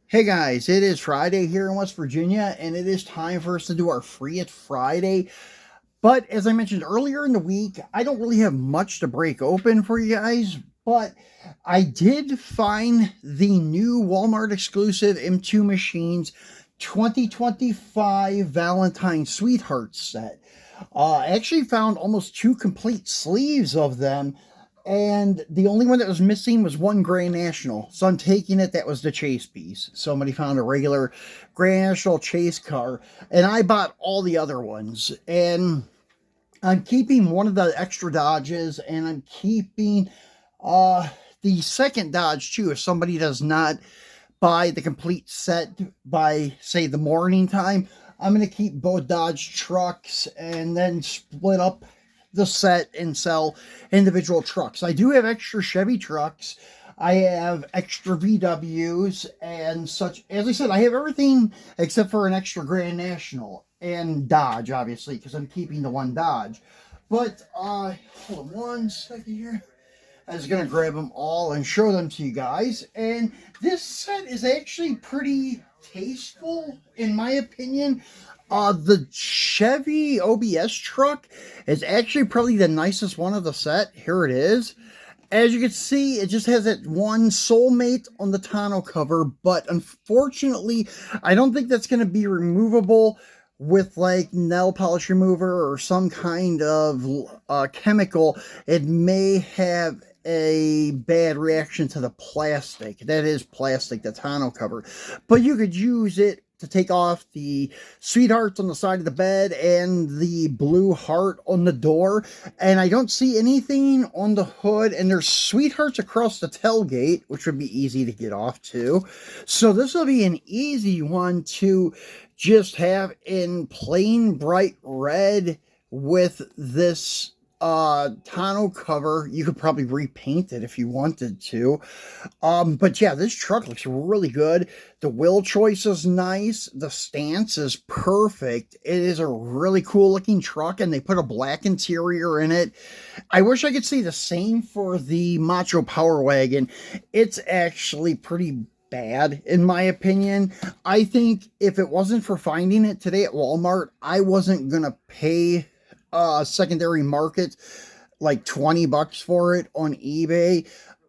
Hey guys, it is Friday here in West Virginia, and it is time for us to do our Free It Friday. But as I mentioned earlier in the week, I don't really have much to break open for you guys, but I did find the new Walmart exclusive M2 Machines 2025 Valentine Sweetheart set. I actually found almost two complete sleeves of them, and the only one that was missing was one Grand National. So I'm taking it that was the chase piece. Somebody found a regular Grand National chase car, and I bought all the other ones. And I'm keeping one of the extra Dodges, and I'm keeping uh the second Dodge too. If somebody does not buy the complete set by, say, the morning time, I'm going to keep both Dodge trucks and then split up the set and sell individual trucks. I do have extra Chevy trucks. I have extra VWs and such. As I said, I have everything except for an extra Grand National and Dodge, obviously, because I'm keeping the one Dodge. But, hold on one second here. I was going to grab them all and show them to you guys. And this set is actually pretty tasteful, in my opinion. The Chevy OBS truck is actually probably the nicest one of the set. Here it is. As you can see, it just has that one soulmate on the tonneau cover, but unfortunately, I don't think that's going to be removable with like nail polish remover or some kind of chemical. It may have a bad reaction to the plastic. That is plastic, the tonneau cover. But you could use it to take off the sweethearts on the side of the bed and the blue heart on the door. And I don't see anything on the hood. And there's sweethearts across the tailgate, which would be easy to get off too. So this will be an easy one to just have in plain bright red with this tonneau cover. You could probably repaint it if you wanted to. But yeah, this truck looks really good. The wheel choice is nice. The stance is perfect. It is a really cool looking truck, and they put a black interior in it. I wish I could say the same for the Macho Power Wagon. It's actually pretty bad, in my opinion. I think if it wasn't for finding it today at Walmart, I wasn't gonna pay secondary market like 20 bucks for it on eBay.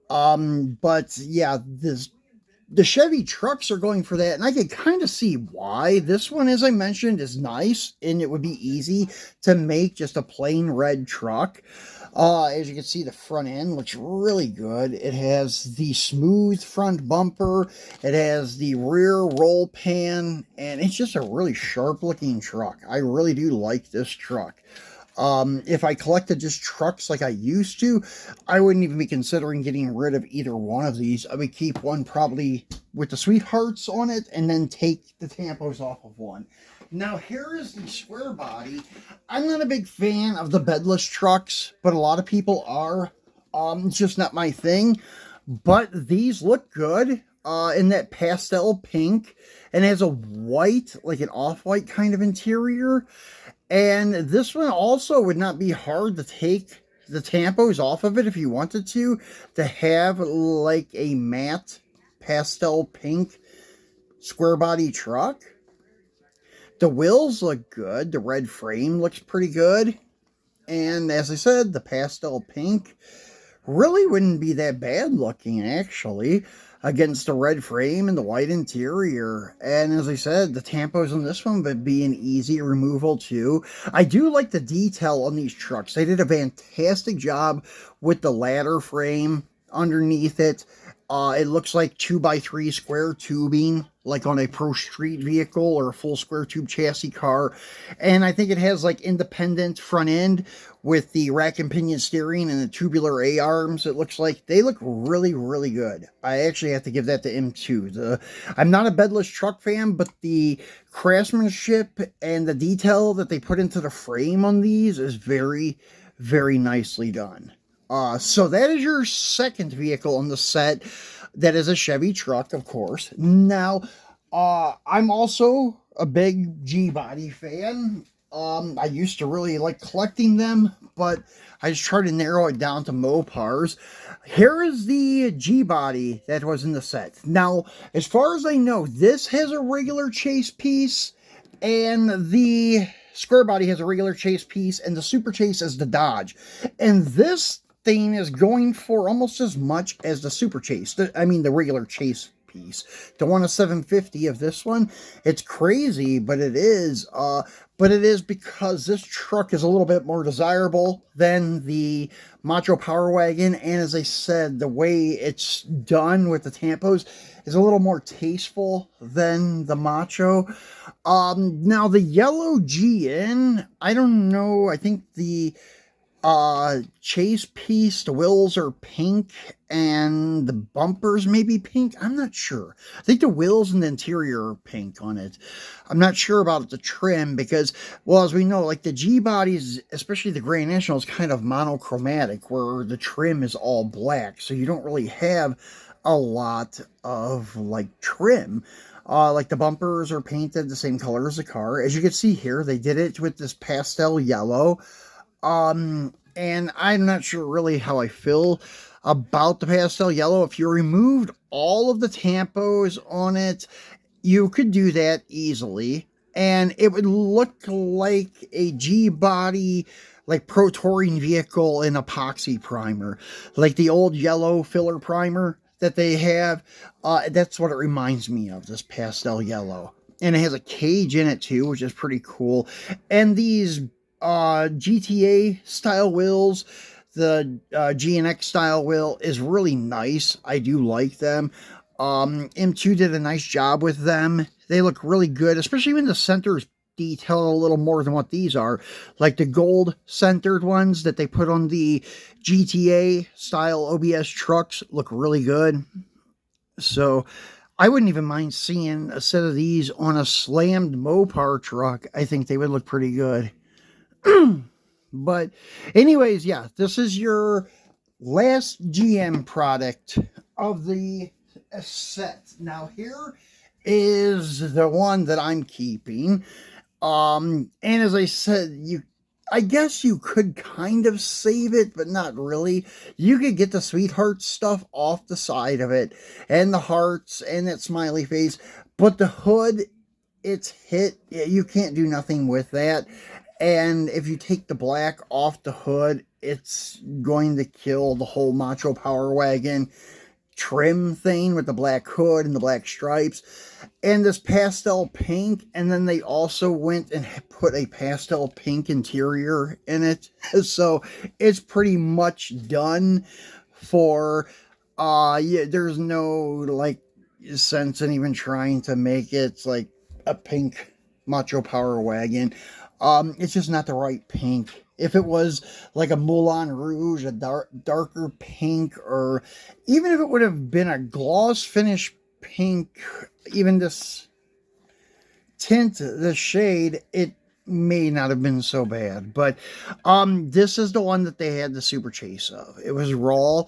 But yeah, the Chevy trucks are going for that, and I can kind of see why. This one, as I mentioned, is nice, and it would be easy to make just a plain red truck. As you can see, the front end looks really good. It has the smooth front bumper. It has the rear roll pan, and it's just a really sharp looking truck. I really do like this truck. If I collected just trucks like I used to, I wouldn't even be considering getting rid of either one of these. I would keep one probably with the sweethearts on it and then take the tampos off of one. Now, here is the square body. I'm not a big fan of the bedless trucks, but a lot of people are. It's just not my thing. But these look good in that pastel pink, and has a white, like an off-white kind of interior. And this one also would not be hard to take the tampos off of it if you wanted to have like a matte pastel pink square body truck. The wheels look good. The red frame looks pretty good. And as I said, the pastel pink really wouldn't be that bad looking, actually, against the red frame and the white interior. And as I said, the tampos on this one would be an easy removal too. I do like the detail on these trucks. They did a fantastic job with the ladder frame underneath it. It looks like 2x3 square tubing, like on a pro street vehicle or a full square tube chassis car. And I think it has like independent front end with the rack and pinion steering and the tubular A-arms. It looks like they look really, really good. I actually have to give that to M2. I'm not a bedless truck fan, but the craftsmanship and the detail that they put into the frame on these is very, very nicely done. So that is your second vehicle on the set. That is a Chevy truck, of course. Now, I'm also a big G-Body fan. I used to really like collecting them, but I just tried to narrow it down to Mopars. Here is the G-body that was in the set. Now, as far as I know, this has a regular chase piece, and the square body has a regular chase piece, and the super chase is the Dodge. And this thing is going for almost as much as the super chase. The regular chase piece. The one of 750 of this one. It's crazy, but it is. But it is because this truck is a little bit more desirable than the Macho Power Wagon. And as I said, the way it's done with the tampos is a little more tasteful than the Macho. Now the yellow GN, I don't know. I think the chase piece, the wheels are pink and the bumpers maybe pink. I'm not sure. I think the wheels and the interior are pink on it. I'm not sure about the trim because, well, as we know, like the G bodies, especially the Grand National, is kind of monochromatic where the trim is all black. So you don't really have a lot of like trim. Like the bumpers are painted the same color as the car. As you can see here, they did it with this pastel yellow. And I'm not sure really how I feel about the pastel yellow. If you removed all of the tampos on it, you could do that easily. And it would look like a G-body, like Pro Touring vehicle in epoxy primer. Like the old yellow filler primer that they have. That's what it reminds me of, this pastel yellow. And it has a cage in it too, which is pretty cool. And these GTA style wheels, the GNX style wheel is really nice. I do like them. M2 did a nice job with them. They look really good, especially when the center's detailed a little more than what these are. Like the gold centered ones that they put on the GTA style OBS trucks look really good. So I wouldn't even mind seeing a set of these on a slammed Mopar truck. I think they would look pretty good. But anyways, yeah, this is your last GM product of the set. Now here is the one that I'm keeping. And as I said, I guess you could kind of save it, but not really. You could get the sweetheart stuff off the side of it, and the hearts, and that smiley face, but the hood, it's hit. You can't do nothing with that. And if you take the black off the hood, it's going to kill the whole Macho Power Wagon trim thing with the black hood and the black stripes. And this pastel pink, and then they also went and put a pastel pink interior in it. So it's pretty much done for, yeah, there's no, like, sense in even trying to make it, like, a pink Macho Power Wagon. It's just not the right pink. If it was like a Moulin Rouge, a darker pink, or even if it would have been a gloss finish pink, even this tint, this shade, it may not have been so bad. But this is the one that they had the Super Chase of. It was raw.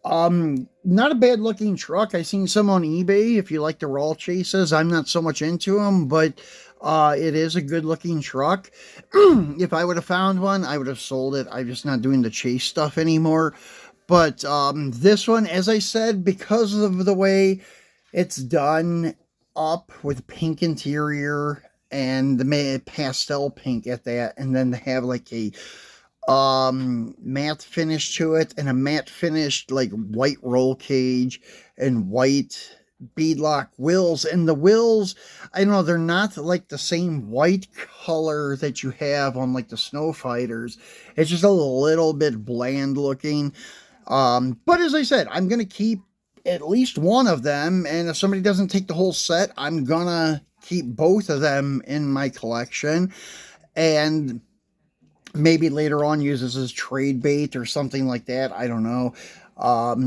Not a bad looking truck. I seen some on eBay. If you like the raw chases, I'm not so much into them, but it is a good looking truck. If I would have found one, I would have sold it. I'm just not doing the chase stuff anymore. But this one, as I said, because of the way it's done up with pink interior and the pastel pink at that, and then they have like a matte finish to it, and a matte finished like white roll cage and white beadlock wheels. And the wheels, I don't know, they're not like the same white color that you have on like the Snow Fighters. It's just a little bit bland looking. But as I said, I'm gonna keep at least one of them, and if somebody doesn't take the whole set, I'm gonna keep both of them in my collection, and maybe later on use this as trade bait or something like that. I don't know.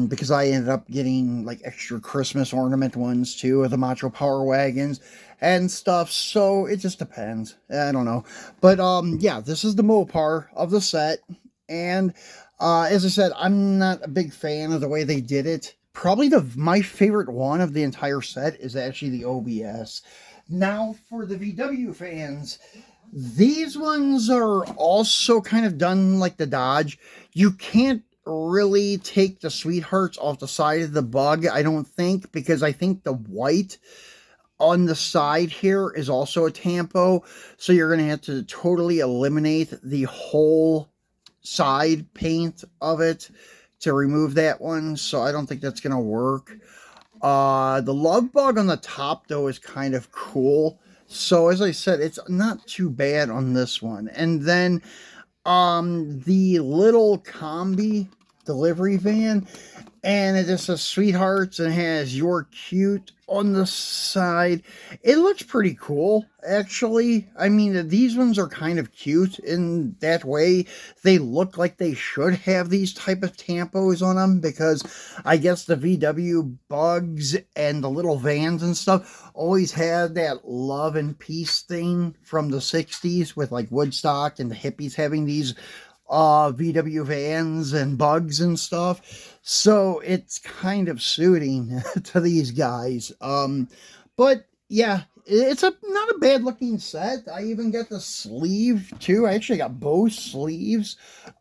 Because I ended up getting like extra Christmas ornament ones too of the Macho Power Wagons and stuff. So it just depends. I don't know. But yeah, this is the Mopar of the set. And as I said, I'm not a big fan of the way they did it. Probably my favorite one of the entire set is actually the OBS. Now for the VW fans, These ones are also kind of done like the Dodge. You can't really take the sweethearts off the side of the bug, I don't think, because I think the white on the side here is also a tampo. So you're going to have to totally eliminate the whole side paint of it to remove that one. So I don't think that's going to work. The love bug on the top, though, is kind of cool. So as I said, it's not too bad on this one. And then the little combi delivery van, and it just says sweethearts and has "you're cute" on the side. It looks pretty cool, actually. I mean, these ones are kind of cute in that way. They look like they should have these type of tampos on them, because I guess the VW bugs and the little vans and stuff always had that love and peace thing from the 60s with like Woodstock and the hippies having these VW vans and bugs and stuff. So it's kind of suiting to these guys. But yeah, it's not a bad looking set. I even got the sleeve too. I actually got both sleeves.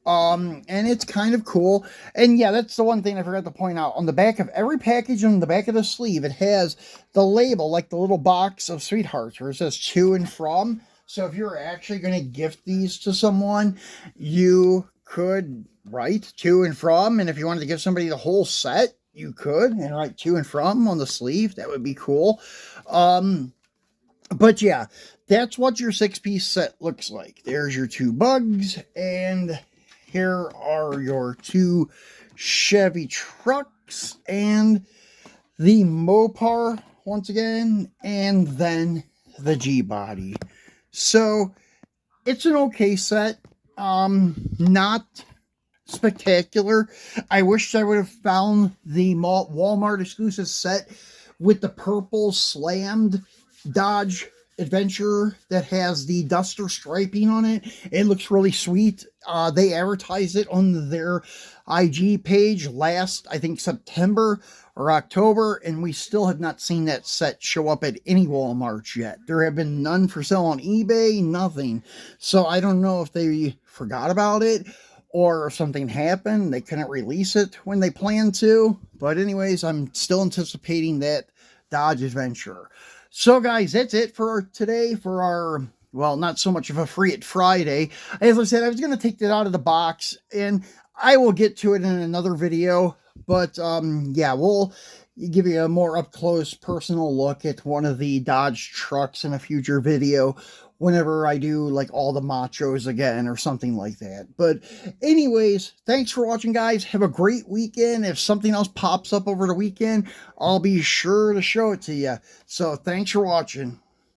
And it's kind of cool. And yeah, that's the one thing I forgot to point out. On the back of every package, on the back of the sleeve, it has the label, like the little box of sweethearts where it says "to and from." So if you're actually going to gift these to someone, you could write "to and from." And if you wanted to give somebody the whole set, you could, and write "to and from" on the sleeve. That would be cool. But yeah, that's what your 6-piece set looks like. There's your 2 bugs, and here are your 2 Chevy trucks, and the Mopar once again, and then the G-body. So it's an okay set. Not spectacular. I wish I would have found the Walmart exclusive set with the purple slammed Dodge Adventure that has the Duster striping on it. It looks really sweet. They advertised it on their IG page last, I think, September or October, and we still have not seen that set show up at any Walmarts yet. There have been none for sale on eBay, nothing. So I don't know if they forgot about it or if something happened. They couldn't release it when they planned to. But anyways, I'm still anticipating that Dodge Adventure. So guys, that's it for today for our, well, not so much of a Free It Friday. As I said, I was going to take that out of the box, and I will get to it in another video. But yeah, we'll give you a more up-close personal look at one of the Dodge trucks in a future video whenever I do like all the machos again or something like that. But anyways, thanks for watching, guys. Have a great weekend. If something else pops up over the weekend, I'll be sure to show it to you. So thanks for watching.